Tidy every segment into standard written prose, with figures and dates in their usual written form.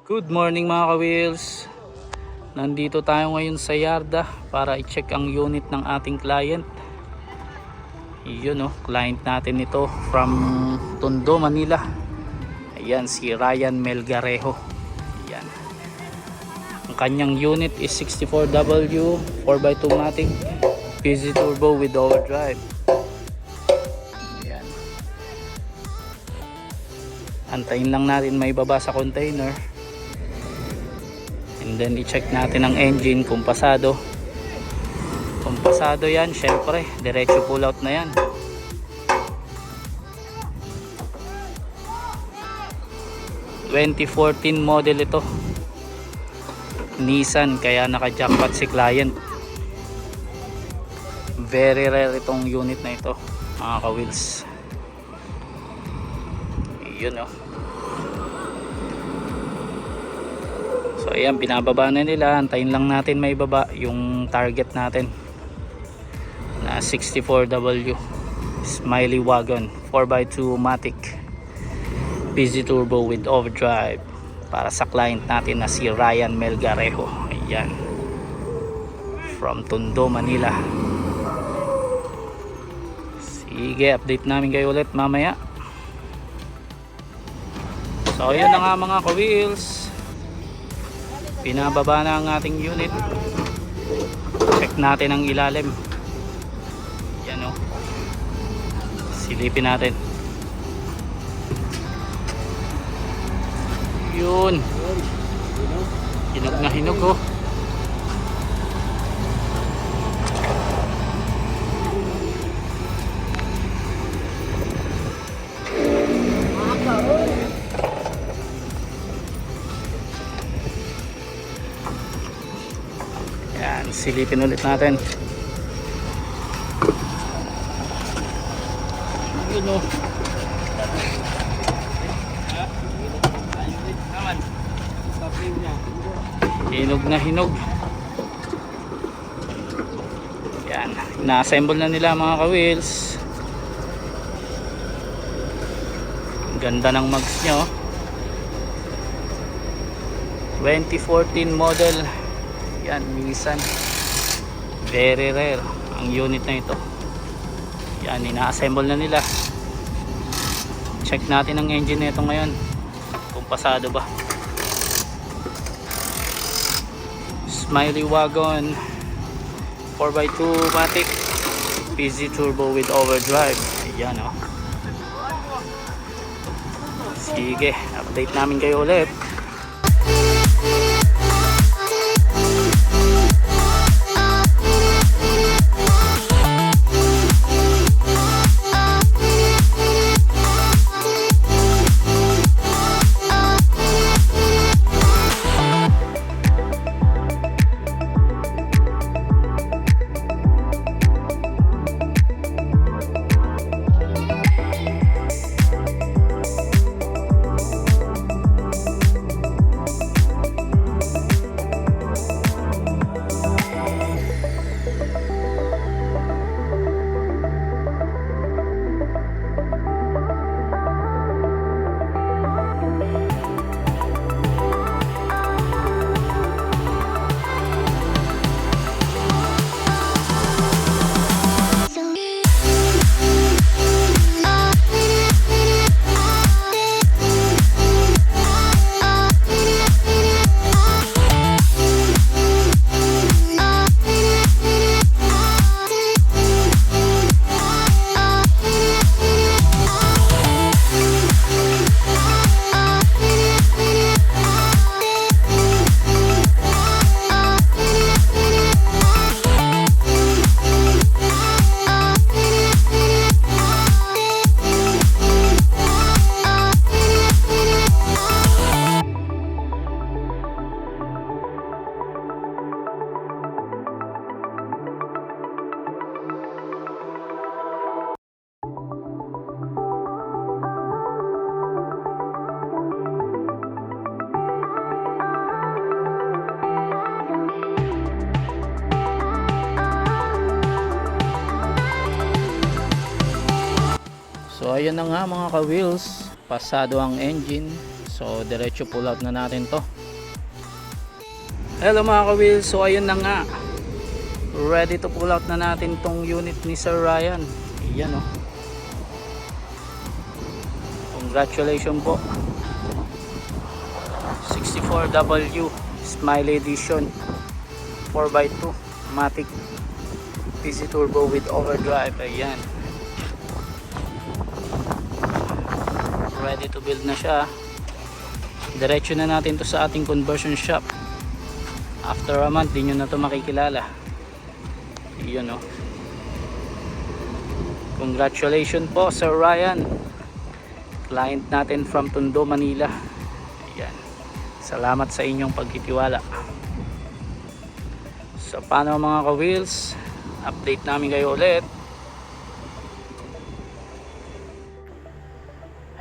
Good morning mga ka-wheels. Nandito tayo ngayon sa yarda para i-check ang unit ng ating client. Yun client natin ito from Tondo, Manila. Ayan, si Ryan Melgarejo. Ayan. Ang kanyang unit is 64W 4x2 matic PZ turbo with overdrive. Ayan. Antayin lang natin may baba sa container. And then i-check natin ang engine kung pasado. Kung pasado yan, syempre diretso pull out na yan. (2014) model ito, Nissan, kaya naka-jackpot si client. Very rare itong unit na ito mga ka-wheels. Yun So ayan, binababa na nila. Antayin lang natin may baba yung target natin na 64W Smiley Wagon 4x2 matic PZ turbo with overdrive para sa client natin na si Ryan Melgarejo. Ayan, from Tondo, Manila. Sige, update namin kayo ulit mamaya. So yun na nga mga ka-wheels, pinababa na ang ating unit. Check natin ang ilalim. Yan silipin natin. Yun, hinog na hinog Yan, silipin ulit natin. Yun hinog na hinog. Yan, ina-assemble na nila mga ka-wheels. Ganda ng mags nyo. 2014 model. Yan, Nissan. Very rare ang unit na ito. Yan, ina-assemble na nila. Check natin ang engine nito ngayon kung pasado ba. Smiley Wagon 4x2 matic PZ turbo with overdrive. Ayan Sige, update namin kayo ulit. So ayan na nga mga ka-wheels, pasado ang engine. So So diretso pull out na natin to. Hello mga ka-wheels, so ayun na nga, ready to pull out na natin tong unit ni Sir Ryan. Ayan oh. Congratulations po. 64W Smiley Edition 4x2 Matic PC Turbo with overdrive. Ayan, ready to build na siya. Diretso na natin to sa ating conversion shop. After a month, di nyo na to makikilala. Yun o. Congratulations po Sir Ryan, client natin from Tondo, Manila. Ayan. Salamat sa inyong pagtitiwala. So paano mga ka-wheels, update namin kayo ulit.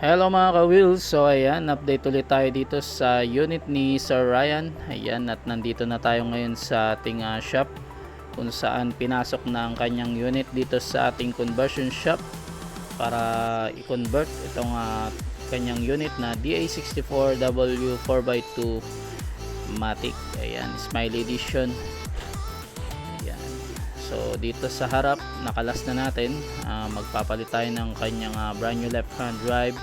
Hello mga ka-wheels, so ayan, update ulit tayo dito sa unit ni Sir Ryan. Ayan, at nandito na tayo ngayon sa ating shop kung saan pinasok na ang kanyang unit dito sa ating conversion shop para i-convert itong kanyang unit na DA64W 4x2 Matic. Ayan, Smiley Edition. Ayan. So dito sa harap, nakalas na natin. Magpapalit tayo ng kanyang brand new left hand drive,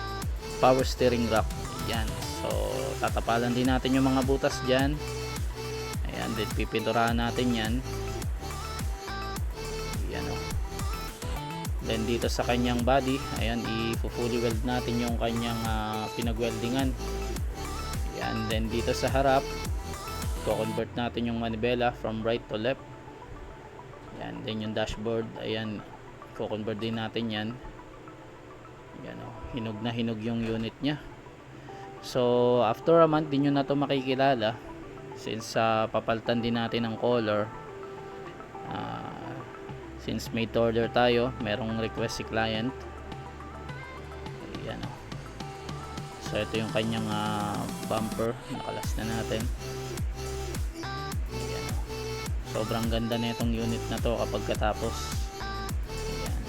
power steering rack. Ayan. So tatapalan din natin yung mga butas dyan. Ayan, then pipinturahan natin yan. Ayan o. Then dito sa kanyang body, ayan, i-fully weld natin yung kanyang pinag-weldingan. Ayan, then dito sa harap, i-convert natin yung manibela from right to left. Ayan, then yung dashboard, ayan, i-convert din natin yan. Ayan o, hinog na hinog yung unit nya. So after a month, din nyo na to makikilala since papalitan din natin ang color. Since made to order tayo, merong request si client. Ayan o. So ito yung kanyang bumper, nakalas na natin. Ayan o. Sobrang ganda na itong unit na to kapag katapos. Ayan.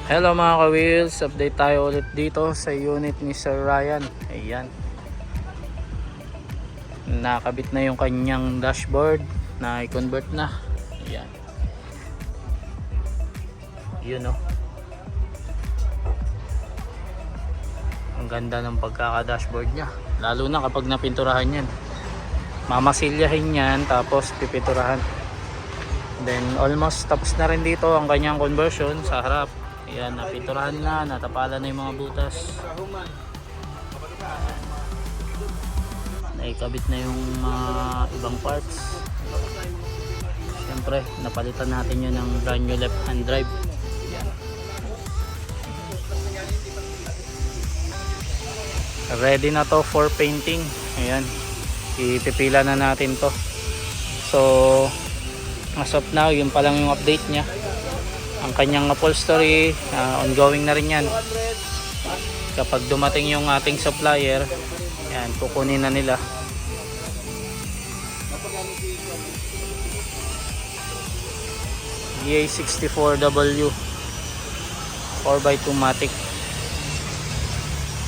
Hello mga ka-wheels, update tayo ulit dito sa unit ni Sir Ryan. Ayan, nakabit na yung kanyang dashboard na i-convert na. Ayan, yun o, ang ganda ng pagkaka-dashboard nya, lalo na kapag napinturahan yan. Mamasilyahin yan tapos pipinturahan. Then almost tapos na rin dito ang kanyang conversion sa harap. Ayan, napinturahan na, natapalan na yung mga butas, naikabit na yung ibang parts. Siyempre napalitan natin yun ng brand new left hand drive. Ayan, ready na to for painting. Ayan, ipipila na natin to. So as of now, yun pa lang yung update nya. Ang kanyang upholstery, ongoing na rin yan. Kapag dumating yung ating supplier, yan, kukunin na nila. EA64W 4x2 Matic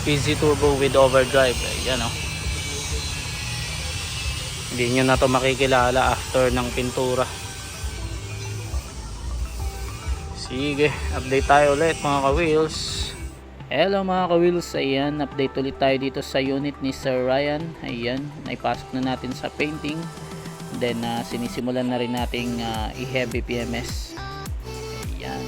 PZ Turbo with overdrive. Ayan o, hindi nyo na to makikilala after ng pintura. Sige, update tayo ulit mga ka-wheels. Hello mga ka-wheels, ayan, update ulit tayo dito sa unit ni Sir Ryan. Ayan, naipasok na natin sa painting. Then sinisimulan na rin nating i-heavy PMS. Ayan.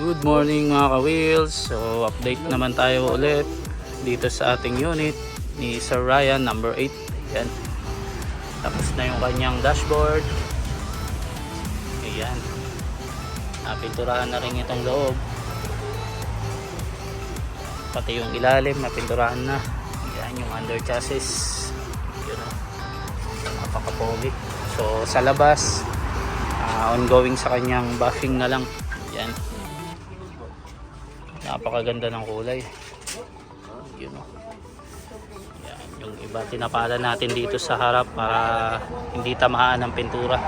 Good morning mga ka-wheels. So update naman tayo ulit dito sa ating unit ni Sir Ryan number 8. Ayan, tapos na yung kanyang dashboard. Ayan, napinturahan na rin itong loob, pati yung ilalim napinturahan na. Ayan, yung under chassis, yun o, napakapogi. So sa labas, ongoing sa kanyang buffing na lang. Ayan, napakaganda ng kulay. Yun o. Yan, yung iba tinapala natin dito sa harap para hindi tamahaan ng pintura.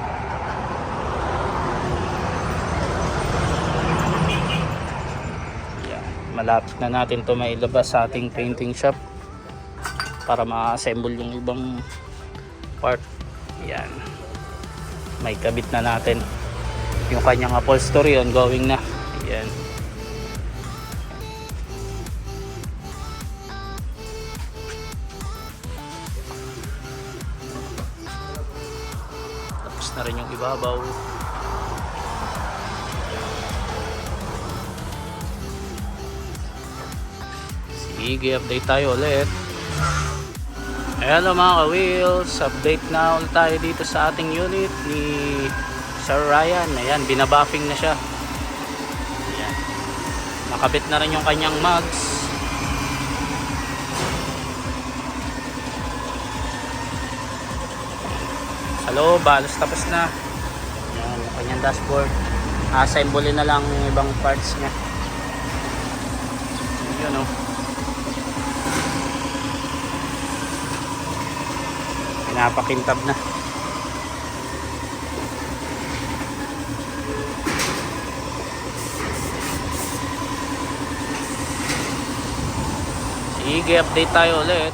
Yan, malapit na natin to mailabas sa ating painting shop para ma-assemble yung ibang part. Yan, may kabit na natin yung kanyang upholstery, ongoing na. Yan, na rin yung ibabaw. Sige, update tayo ulit. Hello mga ka-wheels, update na ulit tayo dito sa ating unit ni Sir Ryan. Ayan, binabuffing na siya. Ayan, nakabit na rin yung kanyang mugs. Hello, balos tapos na. Ayan, yung kanyang dashboard. Assemble na lang yung ibang parts niya. Yun o. Pinapakintab na. Sige, update tayo ulit.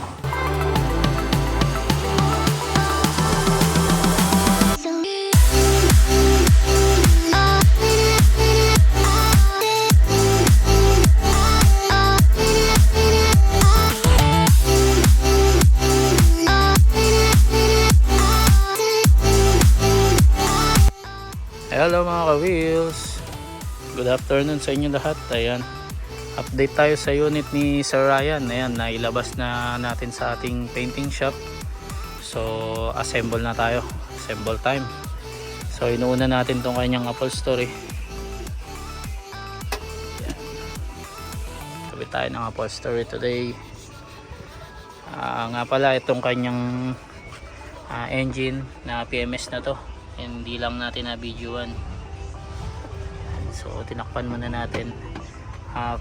Hello mga ka-wheels, good afternoon sa inyo lahat. Ayan, update tayo sa unit ni Sir Ryan. Ayan, nailabas na natin sa ating painting shop. So assemble na tayo, assemble time. So inuuna natin tong kanyang upholstery. Ayan, kabit tayo ng upholstery today. Nga pala, itong kanyang engine na PMS na to, hindi lang natin na videoan. So tinakpan muna natin.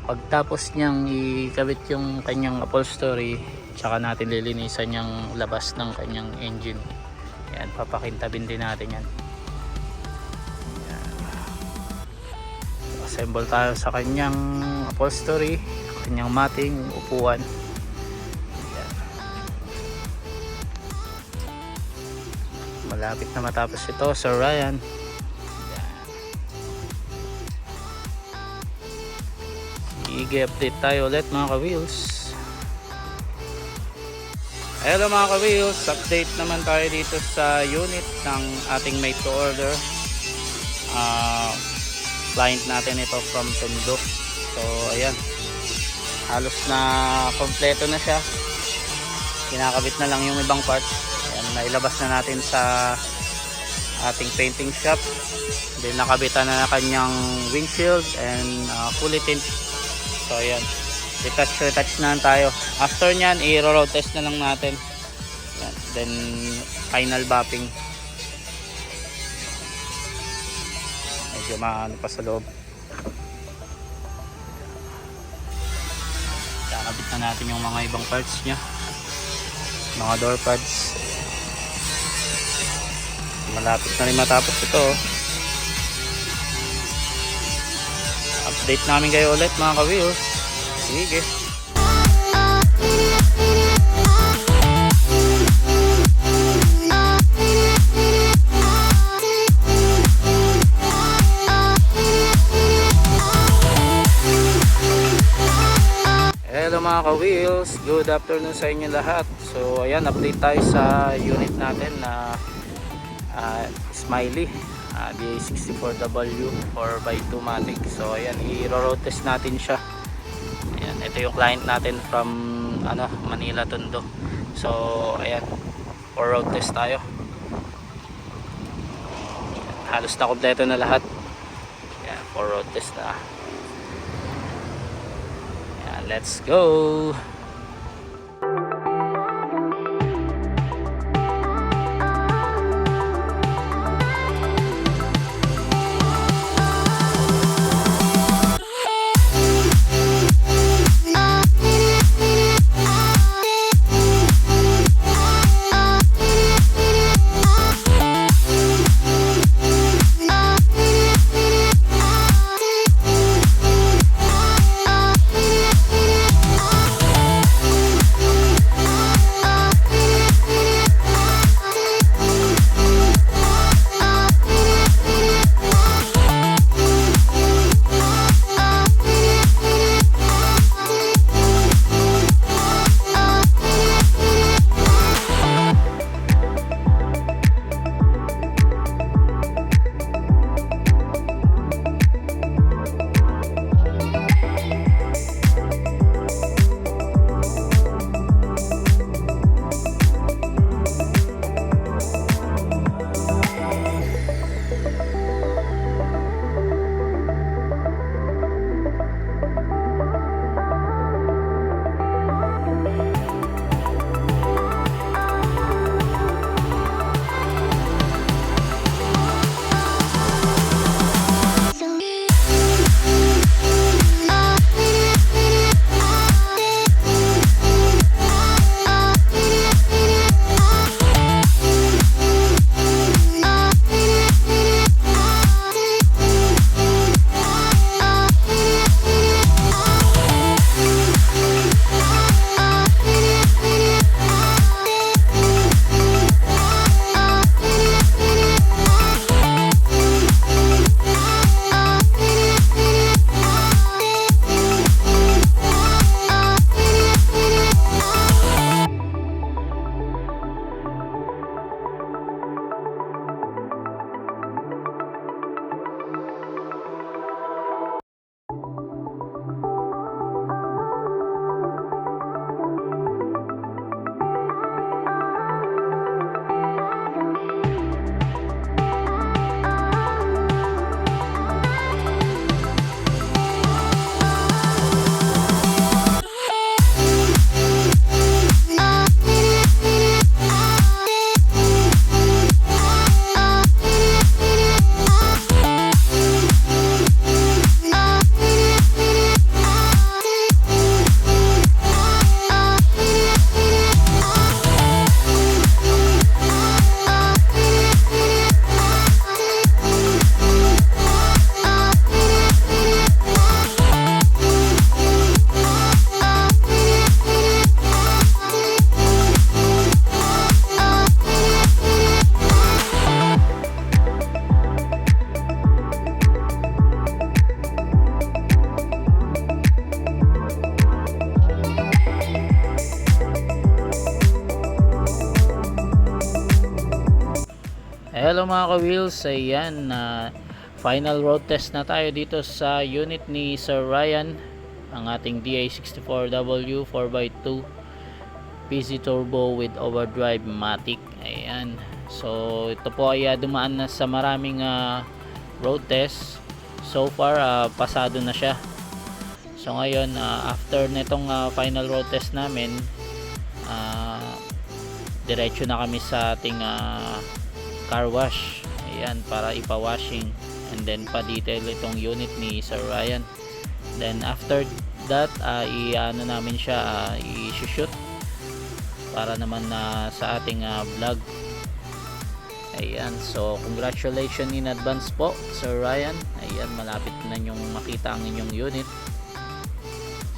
Pagtapos niyang ikabit yung kanyang upholstery, tsaka natin lilinisan yung labas ng kanyang engine. Yan, papakintabin din natin yan. Yan. Assemble tayo sa kanyang upholstery, kanyang matting, upuan. Malapit na matapos ito, Sir Ryan. Sige, update tayo ulit mga ka-wheels. Hello mga ka-wheels, update naman tayo dito sa unit ng ating made to order. Client natin ito from Tondo. So ayan, halos na kompleto na siya. Kinakabit na lang yung ibang parts. Nailabas na natin sa ating painting shop. Then nakabitan na kanyang windshield and fully tint. So ayan, retouch na tayo. After nyan, i-road test na lang natin. Ayan. Then final mapping. Medyo maano pa sa loob. Kakabit na natin yung mga ibang parts nya, mga door pads. Malapit na rin matapos ito. Update namin kayo ulit mga ka-wheels. Sige. Hello mga ka-wheels, good afternoon sa inyo lahat. So ayan, update tayo sa unit natin na Smiley BA64W 4x2 matic. So ayan, i-road test natin siya. Ayan, ito yung client natin from Manila, Tondo. So ayan, for road test tayo. Halos na kompleto na lahat. Ayan, for road test na. Ayan, let's go. Hello mga ka-wheels, ayan final road test na tayo dito sa unit ni Sir Ryan, ang ating DA64W 4x2 PC Turbo with overdrive matic. Ayan, so ito po ay dumaan na sa maraming road test. So far pasado na siya. So ngayon after nitong final road test namin, diretso na kami sa ating car wash, ayan, para ipa-washing and then pa-detail itong unit ni Sir Ryan. Then after that i-ano namin siya, i-shoot para naman sa ating vlog. Ayan, so congratulations in advance po Sir Ryan. Ayan, malapit na nyong makita ang inyong unit.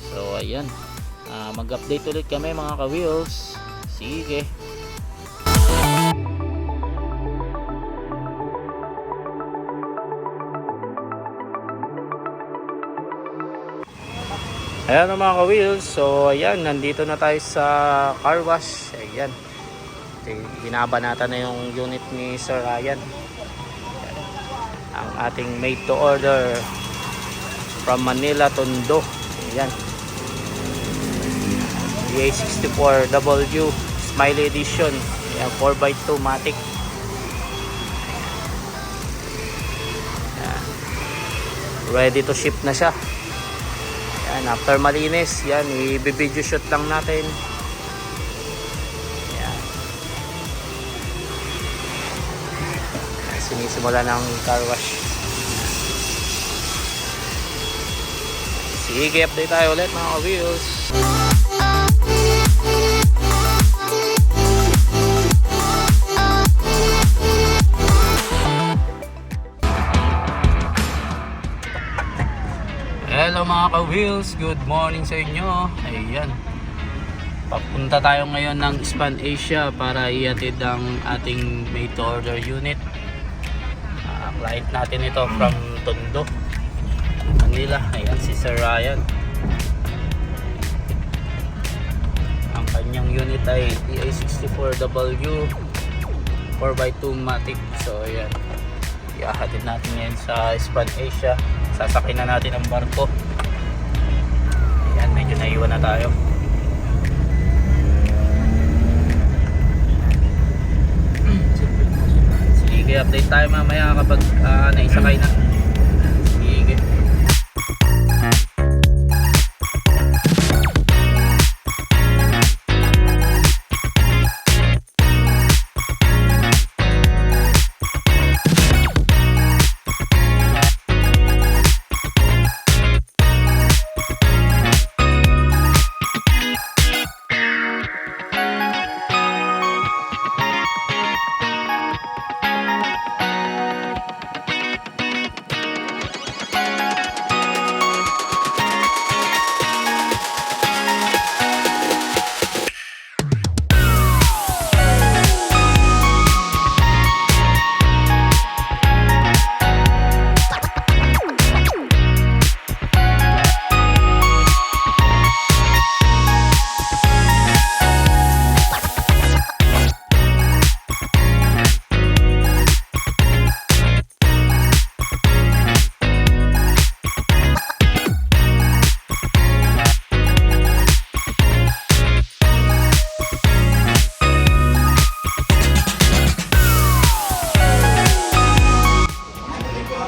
So ayan, mag-update ulit kami mga ka-wheels. Sige. Ayan mga ka-wheels, so ayan, nandito na tayo sa car wash. Ayan, binabanatan na yung unit ni Sir Ryan. Ayan, ang ating made to order from Manila, Tondo. Ayan, DA64W Smiley Edition. Ayan, 4x2 matic. Ayan, ready to ship na siya. Yan, after malinis, yan, i-video shoot lang natin. Yan. Sinisimula ng car wash. Sige, update tayo ulit mga ka-wheels. Hello mga ka-wheels, good morning sa inyo. Ayan, papunta tayo ngayon ng Span Asia para ihatid ang ating made to order unit. Client natin ito from Tondo, Manila. Ayan, si Sir Ryan. Ang kanyang unit ay DA64W 4x2 matic. So ayan, ihatid natin ngayon sa Span Asia. Sasakyan na natin ang barko. Ayan, medyo naiwan na tayo. Sige, update tayo mamaya kapag naisakay na. Sige.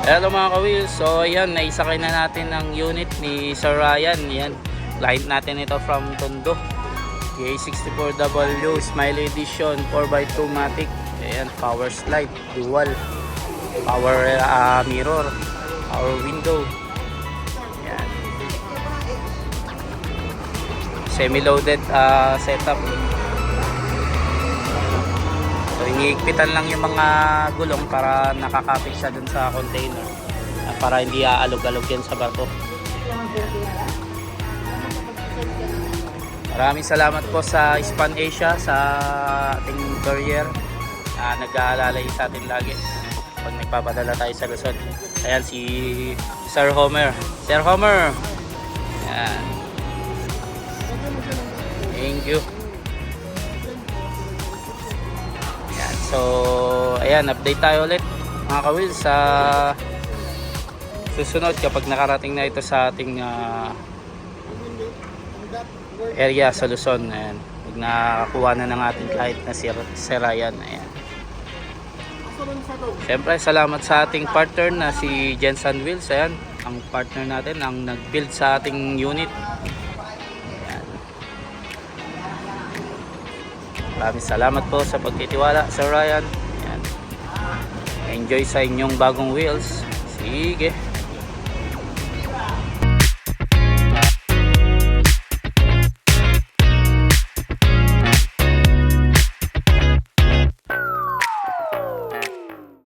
Hello mga ka-wheels, so ayan, naisakay na natin ang unit ni Sir Ryan. Yan, client natin ito from Tondo, DA64W Smiley Edition 4x2 matic. Ayan, power slide, dual power mirror, power window. Ayan, semi-loaded setup. So iniigpitan lang yung mga gulong para nakakapit siya dun sa container, para hindi aalog-alog yan sa barko. Maraming salamat po sa Span Asia, sa ating courier na nag-aalalay sa atin lagi pag nagpapadala tayo sa Luzon. Ayan, si Sir Homer. Sir Homer, ayan, thank you. So ayan, update tayo ulit mga ka-wheels sa susunod kapag nakarating na ito sa ating area sa Luzon. Ayan, pag nakakuha na ng ating client na si Ryan. Ayan. Siyempre salamat sa ating partner na si Jensen Wheels. Ayan, ang partner natin ang nag-build sa ating unit. Ayan. Maraming salamat po sa pagtitiwala Sir Ryan. Ayan. Enjoy sa inyong bagong wheels. Sige.